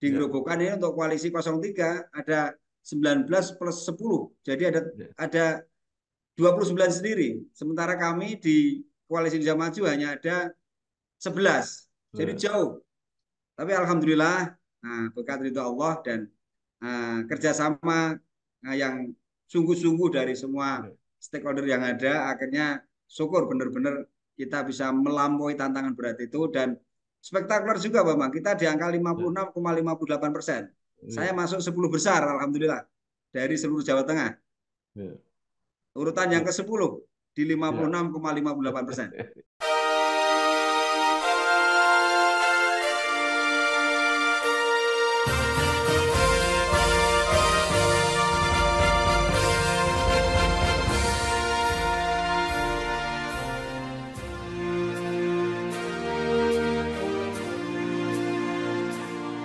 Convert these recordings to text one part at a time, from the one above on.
Di Ya. Grobogan ini untuk koalisi 03 ada 19 plus 10. Jadi Ya. ada 29 sendiri. Sementara kami di koalisi Indonesia Maju hanya ada 11. Jadi Ya. jauh. Tapi alhamdulillah berkat ridho Allah dan kerjasama yang sungguh-sungguh dari semua Ya. stakeholder yang ada, akhirnya syukur benar-benar kita bisa melampaui tantangan berat itu dan spektakuler juga Bambang. Kita di angka Ya. 56,58%. Saya Ya. masuk 10 besar alhamdulillah dari seluruh Jawa Tengah. Ya. Urutan yang Ya. ke-10 di Siap. 56,58%.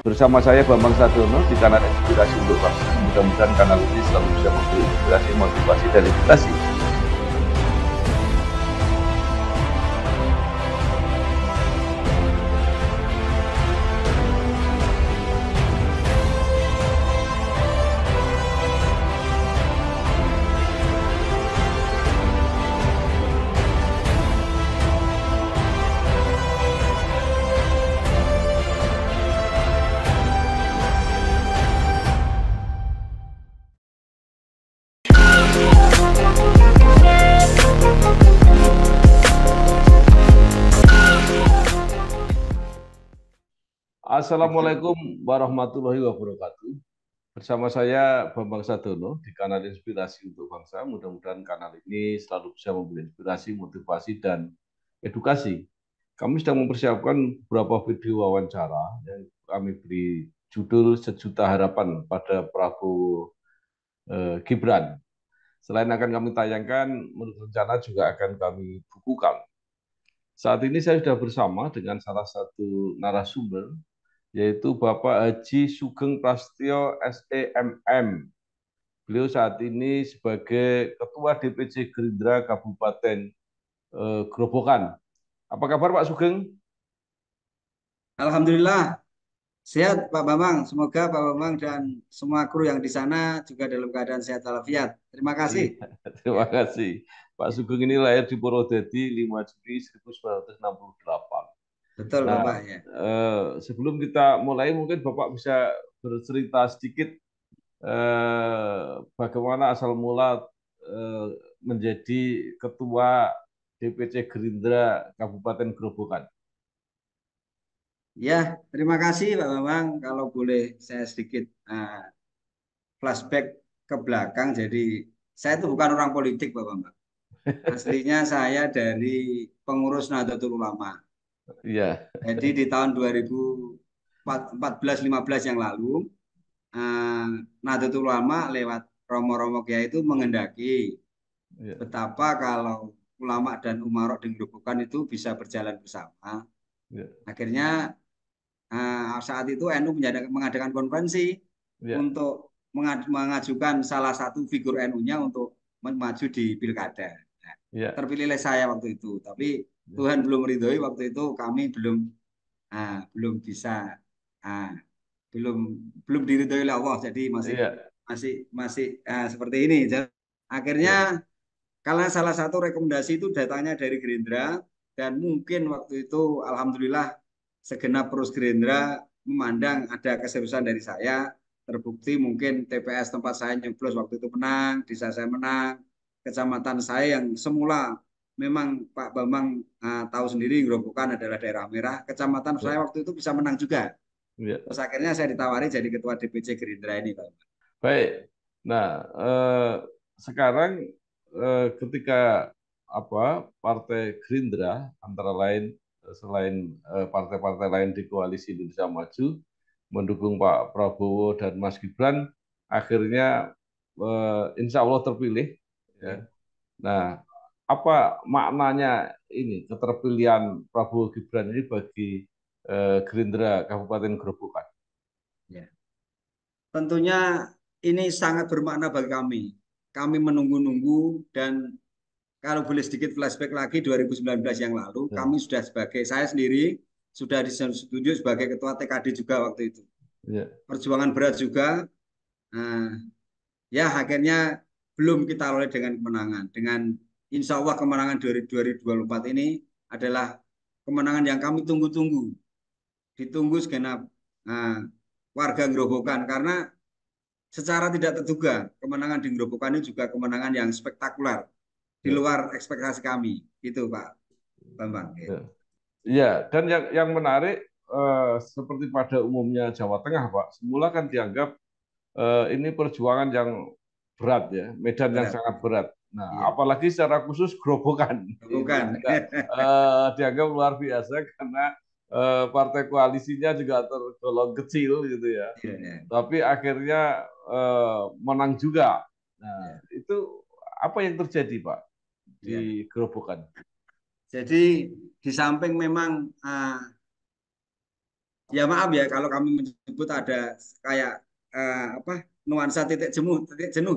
Bersama saya Bambang Sadiono di kanal Inspirasi untuk Bangsa. Mudah-mudahan kanal ini selalu bisa memberi inspirasi, motivasi, dan edukasi. Assalamualaikum warahmatullahi wabarakatuh. Bersama saya Bambang Sadiono di kanal Inspirasi untuk Bangsa. Mudah-mudahan kanal ini selalu bisa memberi inspirasi, motivasi, dan edukasi. Kami sedang mempersiapkan beberapa video wawancara yang kami beri judul Sejuta Harapan pada Prabowo Gibran. Selain akan kami tayangkan, menurut rencana juga akan kami bukukan. Saat ini saya sudah bersama dengan salah satu narasumber, yaitu Bapak Haji Sugeng Prasetyo SEMM. Beliau saat ini sebagai Ketua DPC Gerindra Kabupaten Grobogan. Apa kabar Pak Sugeng? Alhamdulillah sehat Pak Bambang. Semoga Pak Bambang dan semua kru yang di sana juga dalam keadaan sehat walafiat. Terima Iya, kasih. terima Ya, kasih. Pak Sugeng ini lahir di Purwodadi 5 Juli 1968. betul Nah, Bapak ya. sebelum kita mulai mungkin Bapak bisa bercerita sedikit bagaimana asal mula menjadi Ketua DPC Gerindra Kabupaten Grobogan. Ya, terima kasih Pak Bambang. Kalau boleh saya sedikit flashback ke belakang. Jadi saya itu bukan orang politik Pak Bambang. Aslinya saya dari pengurus Nahdlatul Ulama. Iya, Jadi di tahun 2014-15 yang lalu, Nahdlatul Ulama lewat Romo-Romo Kiai itu menghendaki iya, betapa kalau ulama dan umarok di Grobogan itu bisa berjalan bersama. iya, Akhirnya saat itu NU mengadakan konferensi iya, untuk mengajukan salah satu figur NU-nya untuk maju di pilkada. Nah, iya, terpilihlah saya waktu itu, tapi Tuhan belum meridhoi waktu itu kami belum bisa ah, belum belum diridhoi oleh Allah, jadi masih iya, masih masih seperti ini. Jadi, akhirnya iya, karena salah satu rekomendasi itu datangnya dari Gerindra dan mungkin waktu itu alhamdulillah segenap perusahaan Gerindra memandang ada keseriusan dari saya, terbukti mungkin TPS tempat saya nyoblos waktu itu menang, desa saya menang, kecamatan saya yang semula memang Pak Bambang tahu sendiri Grobogan adalah daerah merah, kecamatan saya iya, waktu itu bisa menang juga. iya. Terus akhirnya saya ditawari jadi ketua DPC Gerindra ini, Pak. Baik. Nah, sekarang ketika apa Partai Gerindra antara lain selain partai-partai lain di Koalisi Indonesia Maju mendukung Pak Prabowo dan Mas Gibran, akhirnya insya Allah terpilih. Ya. Ya, Nah, apa maknanya ini keterpilihan Prabowo Gibran ini bagi Gerindra Kabupaten Grobogan? ya. Tentunya ini sangat bermakna bagi kami. Kami menunggu-nunggu dan kalau boleh sedikit flashback lagi 2019 yang lalu, Ya, kami sudah sebagai saya sendiri sudah disetujui sebagai ketua TKD juga waktu itu. Ya. perjuangan berat juga. Nah, ya akhirnya belum kita oleh dengan kemenangan. Dengan insya Allah kemenangan dari 2024 ini adalah kemenangan yang kami tunggu-tunggu, ditunggu segenap warga Grobogan karena secara tidak terduga kemenangan di Grobogan ini juga kemenangan yang spektakuler di Ya. luar ekspektasi kami, itu Pak Bambang. Ya. Ya, dan yang menarik seperti pada umumnya Jawa Tengah, Pak, semula kan dianggap ini perjuangan yang berat ya, medan yang Berat, sangat berat. Nah, iya, apalagi secara khusus Grobogan ini bukan. juga dianggap luar biasa karena partai koalisinya juga tergolong kecil gitu ya. Iya, iya, Tapi akhirnya menang juga. Nah, iya. itu apa yang terjadi, Pak, Iya. di Grobogan? Jadi di samping memang ya maaf ya kalau kami menyebut ada kayak apa nuansa titik jenuh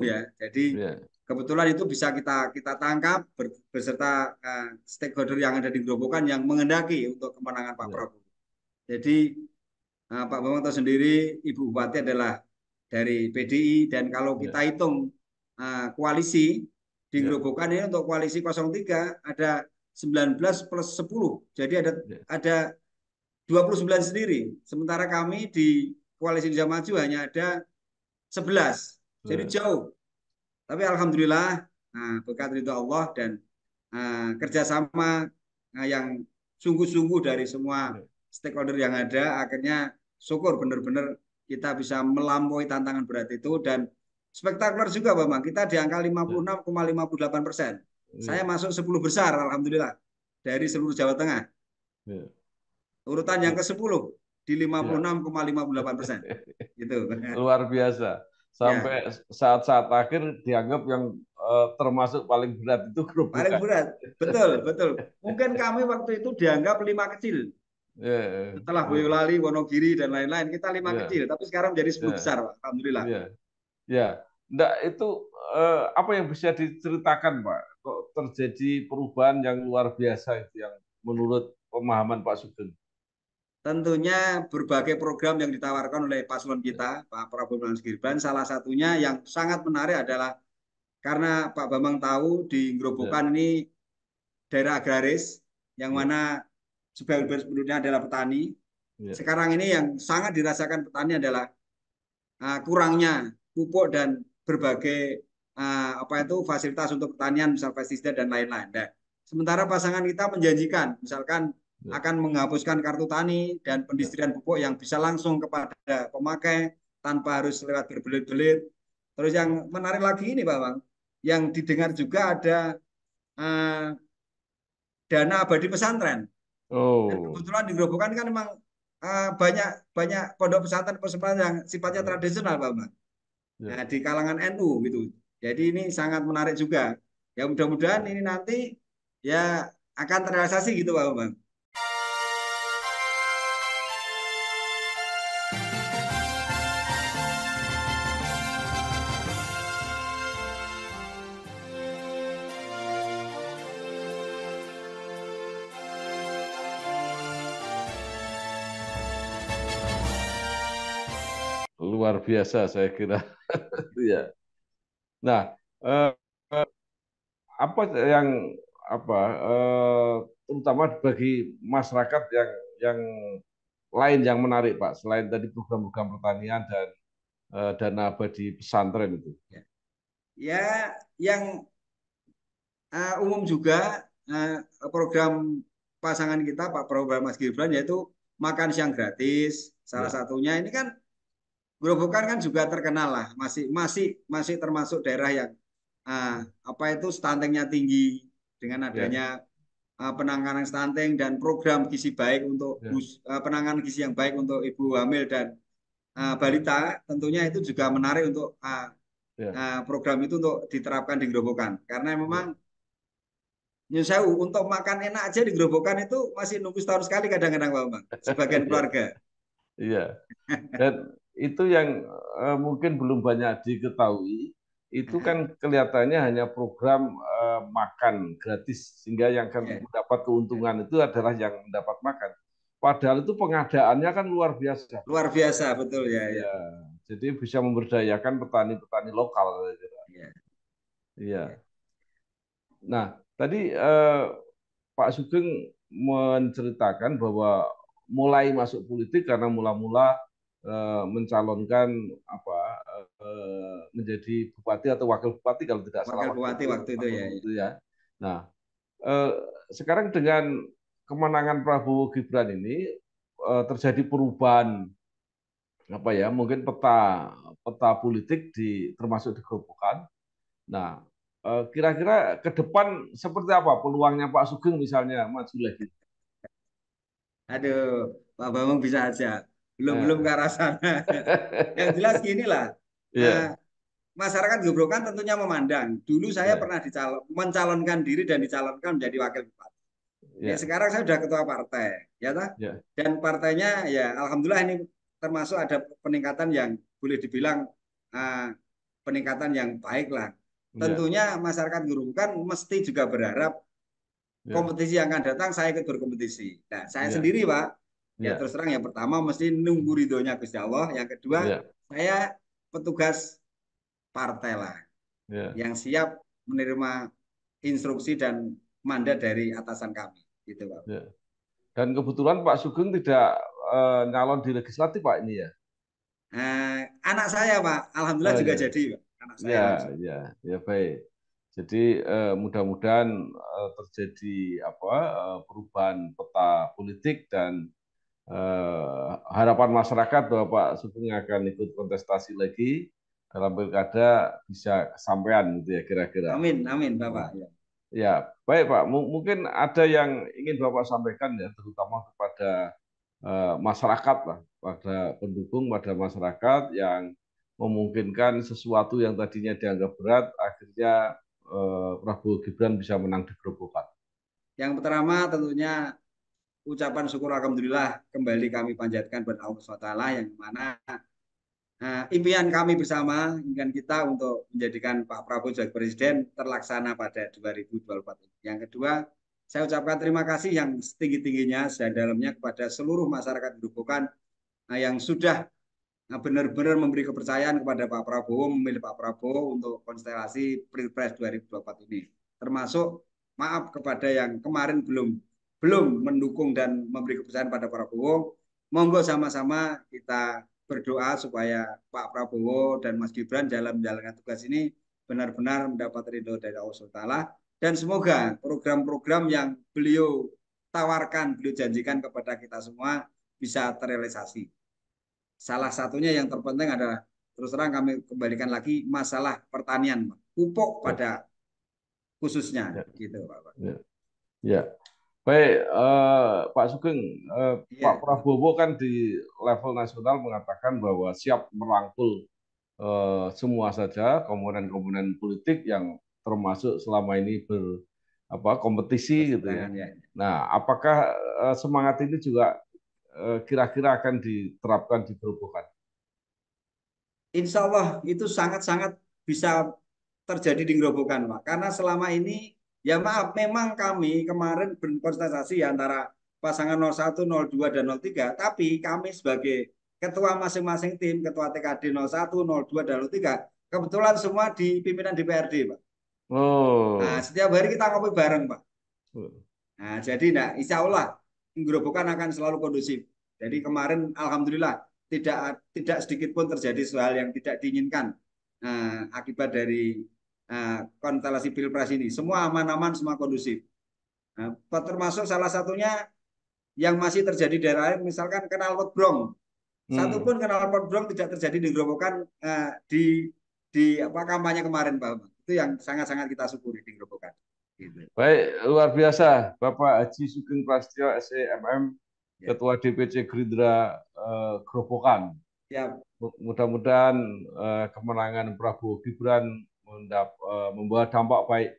ya. Jadi Ya, kebetulan itu bisa kita kita tangkap beserta stakeholder yang ada di Grobogan yang mengendaki untuk kemenangan Pak ya, Prabowo. Jadi Pak Bambang tahu sendiri Ibu Bupati adalah dari PDI dan kalau ya, kita hitung koalisi di ya, Grobogan ini untuk koalisi 03 ada 19 plus 10. Jadi ya, ada 29 sendiri. Sementara kami di Koalisi Indonesia Maju hanya ada 11. Jadi ya, jauh. Tapi alhamdulillah berkat ridho Allah dan kerjasama yang sungguh-sungguh dari semua ya, stakeholder yang ada, akhirnya syukur benar-benar kita bisa melampaui tantangan berat itu dan spektakuler juga Bambang. Kita di angka ya, 56,58%. ya, Saya masuk 10 besar alhamdulillah dari seluruh Jawa Tengah. ya, Urutan yang ya, ke-10 di ya. 56,58%. Gitu. Luar biasa. Ya, Sampai saat-saat akhir dianggap yang termasuk paling berat itu paling Gerobokan. berat. Betul, betul. Mungkin kami waktu itu dianggap lima kecil. Ya, Setelah ya, Boyolali, Wonogiri, dan lain-lain, kita lima ya, kecil. Tapi sekarang menjadi 10 ya, besar, Pak. Alhamdulillah. ya, ya. Nggak, itu apa yang bisa diceritakan, Pak? Kok terjadi perubahan yang luar biasa itu yang menurut pemahaman Pak Sugeng? Tentunya berbagai program yang ditawarkan oleh paslon kita, Pak Prabowo dan Mas Gibran, salah satunya yang sangat menarik adalah karena Pak Bambang tahu di Ya, Grobogan ini daerah agraris, yang ya, mana sebagian penduduknya adalah petani. ya, Sekarang ini yang sangat dirasakan petani adalah kurangnya pupuk dan berbagai apa itu fasilitas untuk pertanian, misal pestisida dan lain-lain. Nah, sementara pasangan kita menjanjikan, misalkan ya, akan menghapuskan kartu tani dan ya, pendistribusian pupuk yang bisa langsung kepada pemakai tanpa harus lewat berbelit-belit. Terus ya. yang menarik lagi ini, Pak Bang, yang didengar juga ada uh, dana abadi pesantren. Dan Oh, kebetulan di Grobogan kan memang banyak banyak pondok pesantren pesantren yang sifatnya ya, tradisional, Pak Bang. ya. Nah, di kalangan NU gitu. Jadi ini sangat menarik juga. Ya mudah-mudahan ini nanti ya akan terrealisasi gitu Pak Bambang. Luar biasa saya kira. Ya. Nah, eh, apa yang apa terutama bagi masyarakat yang lain yang menarik Pak selain tadi program-program pertanian dan dana abadi pesantren itu. Ya, ya yang umum juga program pasangan kita Pak Prabowo dan Mas Gibran yaitu makan siang gratis. Salah Ya, satunya ini kan Gerobokan kan juga terkenal lah, masih termasuk daerah yang apa itu stuntingnya tinggi dengan ya, adanya penanganan stunting dan program gizi baik untuk ya, penanganan gizi yang baik untuk ibu hamil dan balita tentunya itu juga menarik untuk ya, program itu untuk diterapkan di Gerobokan karena ya, memang Nyun Sewu untuk makan enak aja di Gerobokan itu masih nunggu setahun sekali kadang-kadang Pak Bambang sebagian ya, keluarga. iya. Dan itu yang mungkin belum banyak diketahui. Itu kan kelihatannya hanya program makan gratis, sehingga yang akan Ya, mendapat keuntungan itu adalah yang mendapat makan. padahal itu pengadaannya kan luar biasa. Luar biasa, betul ya, ya. Ya, jadi bisa memberdayakan petani-petani lokal. Ya, ya. Iya. Nah, tadi Pak Sugeng menceritakan bahwa mulai masuk politik karena mula-mula mencalonkan apa menjadi bupati atau wakil bupati kalau tidak salah Wakil waktu Bupati itu waktu itu ya, ya. itu ya. Nah, eh, sekarang dengan kemenangan Prabowo Gibran ini terjadi perubahan apa ya mungkin peta peta politik di termasuk di Gerobokan. Nah, kira-kira ke depan seperti apa peluangnya Pak Sugeng misalnya maju lagi? Aduh, Pak Bambang bisa aja. Belum ke Eh, arah sana. Yang jelas gini lah, eh, ya, masyarakat Gebrokan tentunya memandang. Dulu saya ya, pernah mencalonkan diri dan dicalonkan menjadi wakil bupati. ya, Sekarang saya sudah ketua partai, ya toh? ya, Dan partainya ya alhamdulillah ini termasuk ada peningkatan yang boleh dibilang uh, peningkatan yang baik lah. ya, Tentunya masyarakat Gerobokan mesti juga berharap ya, kompetisi yang akan datang saya ikut berkompetisi. Nah, saya ya, sendiri Pak, ya ya, terus terang yang pertama mesti nunggu ridhonya Gusti Allah, yang kedua ya, saya petugas partai lah ya, yang siap menerima instruksi dan mandat dari atasan kami, gitu Pak. ya. Dan kebetulan Pak Sugeng tidak nyalon di legislatif Pak ini ya. Anak saya Pak, alhamdulillah Oh juga ya, jadi Pak. Anak saya ya, maju. ya, ya baik. Jadi mudah-mudahan terjadi apa perubahan peta politik dan harapan masyarakat bahwa Pak Sugeng akan ikut kontestasi lagi dalam pilkada bisa kesampaian gitu ya kira-kira. Amin, amin Bapak. Nah, Ya. ya baik Pak, mungkin ada yang ingin Bapak sampaikan ya, terutama kepada masyarakat lah, pada pendukung, pada masyarakat yang memungkinkan sesuatu yang tadinya dianggap berat, akhirnya Prabowo Gibran bisa menang di Gerobokan. Yang pertama tentunya ucapan syukur alhamdulillah kembali kami panjatkan kepada Allah SWT yang mana impian kami bersama, impian kita untuk menjadikan Pak Prabowo sebagai presiden terlaksana pada 2024 ini. Yang kedua, saya ucapkan terima kasih yang setinggi-tingginya, sedalamnya kepada seluruh masyarakat Gerobokan yang sudah benar-benar memberi kepercayaan kepada Pak Prabowo, memilih Pak Prabowo untuk konstelasi Pilpres 2024 ini. Termasuk maaf kepada yang kemarin belum mendukung dan memberi kepercayaan pada Pak Prabowo. Monggo sama-sama kita berdoa supaya Pak Prabowo dan Mas Gibran dalam menjalankan tugas ini benar-benar mendapat ridho dari Allah SWT dan semoga program-program yang beliau tawarkan, beliau janjikan kepada kita semua bisa terrealisasi. Salah satunya yang terpenting adalah terus terang kami kembalikan lagi masalah pertanian, pupuk Ya, pada khususnya ya, gitu Pak. ya. Ya. Baik, Pak Sugeng, Pak Iya, Prabowo kan di level nasional mengatakan bahwa siap merangkul semua saja komponen-komponen politik yang termasuk selama ini kompetisi gitu ya. berseberangan ya. Nah, apakah semangat ini juga kira-kira akan diterapkan di Gerobokan? Insya Allah itu sangat-sangat bisa terjadi di Gerobokan Pak. Karena selama ini ya maaf memang kami kemarin berkonsultasi antara pasangan 01, 02 dan 03, tapi kami sebagai ketua masing-masing tim, ketua TKD 01, 02 dan 03, kebetulan semua di pimpinan DPRD Pak. Nah, Oh, setiap hari kita ngopi bareng Pak. Nah, jadi nah, insya Allah Gerobokan akan selalu kondusif. Jadi kemarin alhamdulillah tidak sedikit pun terjadi hal yang tidak diinginkan akibat dari konstelasi pilpres ini. Semua aman-aman, semua kondusif. Nah, termasuk salah satunya yang masih terjadi di daerah lain, misalkan kenal potbrong. hmm. Satupun kenal potbrong tidak terjadi di Gerobokan di apa kampanye kemarin, Pak. Itu yang sangat-sangat kita syukuri di Gerobokan. Gitu. Baik, luar biasa, Bapak Haji Sugeng Prasetyo, SEMM, Ya. Ketua DPC Gerindra Gerobokan. Ya. Mudah-mudahan kemenangan Prabowo Gibran membawa dampak baik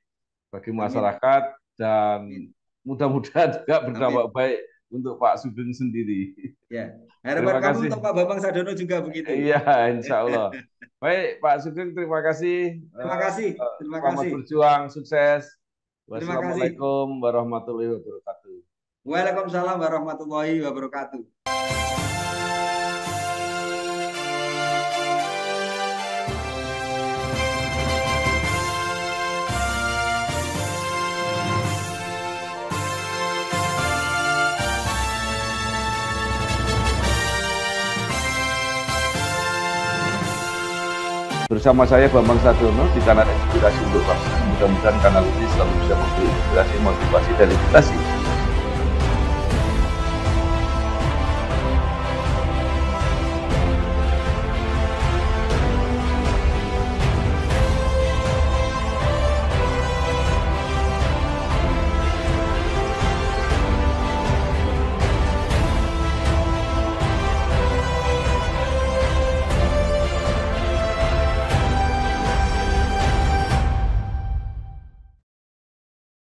bagi Amin. masyarakat dan Amin. mudah-mudahan juga berdampak Amin. baik untuk Pak Sugeng sendiri. Ya. Harapan Terima kami untuk kasih. Pak Bambang Sadono juga begitu. Iya, insya Allah. Baik, Pak Sugeng, terima kasih. Terima kasih. Terima Selamat kasih. berjuang, sukses. Terima kasih. Wassalamualaikum warahmatullahi wabarakatuh. Waalaikumsalam warahmatullahi wabarakatuh. Bersama saya Bambang Sadono di kanal Inspirasi untuk Bangsa. Mudah-mudahan kanal ini selalu bisa memberi inspirasi, motivasi, dan edukasi